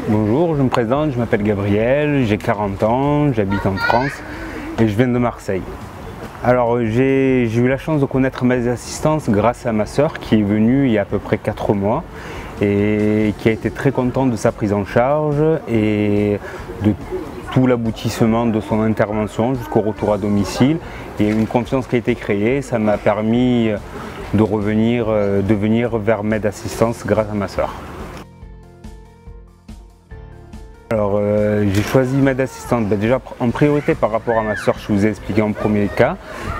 Bonjour, je me présente, je m'appelle Gabriel, j'ai 40 ans, j'habite en France et je viens de Marseille. Alors j'ai eu la chance de connaître Med Assistance grâce à ma sœur qui est venue il y a à peu près 4 mois et qui a été très contente de sa prise en charge et de tout l'aboutissement de son intervention jusqu'au retour à domicile. Il y a eu une confiance qui a été créée, ça m'a permis de venir vers Med Assistance grâce à ma sœur. Alors j'ai choisi Med Assistance déjà en priorité par rapport à ma soeur, je vous ai expliqué en premier cas,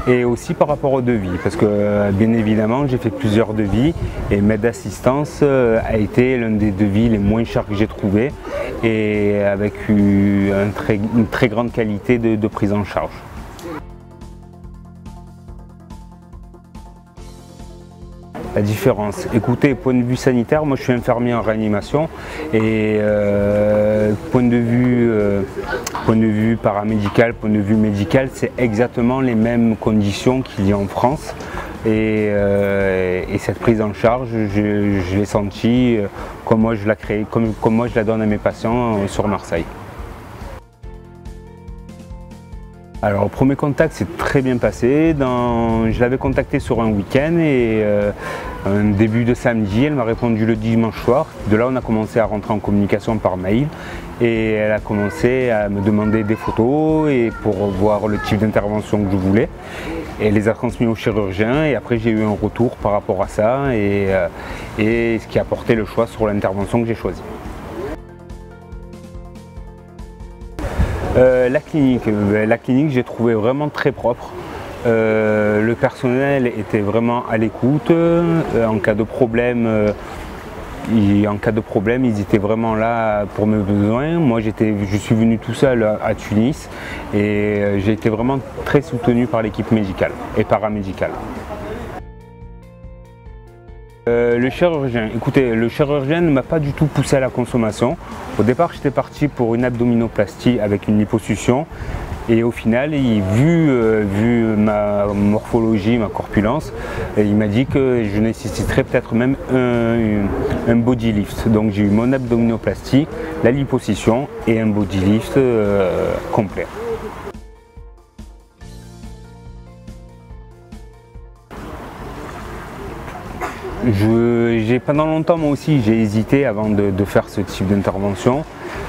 et aussi par rapport au devis, parce que bien évidemment j'ai fait plusieurs devis et Med Assistance a été l'un des devis les moins chers que j'ai trouvé et avec une très grande qualité de prise en charge. La différence, écoutez, point de vue sanitaire, moi je suis infirmier en réanimation et point de vue paramédical, point de vue médical, c'est exactement les mêmes conditions qu'il y a en France et cette prise en charge, je l'ai sentie comme moi je la crée, comme moi je la donne à mes patients sur Marseille. Alors, au premier contact s'est très bien passé. Je l'avais contacté sur un week-end et un début de samedi, elle m'a répondu le dimanche soir. De là, on a commencé à rentrer en communication par mail et elle a commencé à me demander des photos et pour voir le type d'intervention que je voulais. Et elle les a transmis au chirurgien et après j'ai eu un retour par rapport à ça et ce qui a porté le choix sur l'intervention que j'ai choisie. La clinique j'ai trouvé vraiment très propre. Le personnel était vraiment à l'écoute. En cas de problème, ils étaient vraiment là pour mes besoins. Moi, je suis venu tout seul à Tunis et j'ai été vraiment très soutenu par l'équipe médicale et paramédicale. Le chirurgien, écoutez, le chirurgien ne m'a pas du tout poussé à la consommation. Au départ, j'étais parti pour une abdominoplastie avec une liposuction et au final, vu ma morphologie, ma corpulence, il m'a dit que je nécessiterais peut-être même un body lift. Donc j'ai eu mon abdominoplastie, la liposuction et un body lift complet. Pendant longtemps, moi aussi, j'ai hésité avant de faire ce type d'intervention.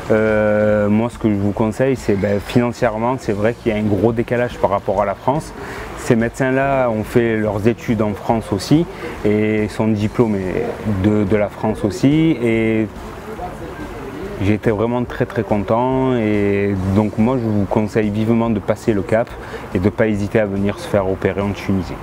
Moi, ce que je vous conseille, c'est financièrement, c'est vrai qu'il y a un gros décalage par rapport à la France. Ces médecins-là ont fait leurs études en France aussi et sont diplômés de la France aussi. Et j'ai été vraiment très content et donc moi, je vous conseille vivement de passer le cap et de ne pas hésiter à venir se faire opérer en Tunisie.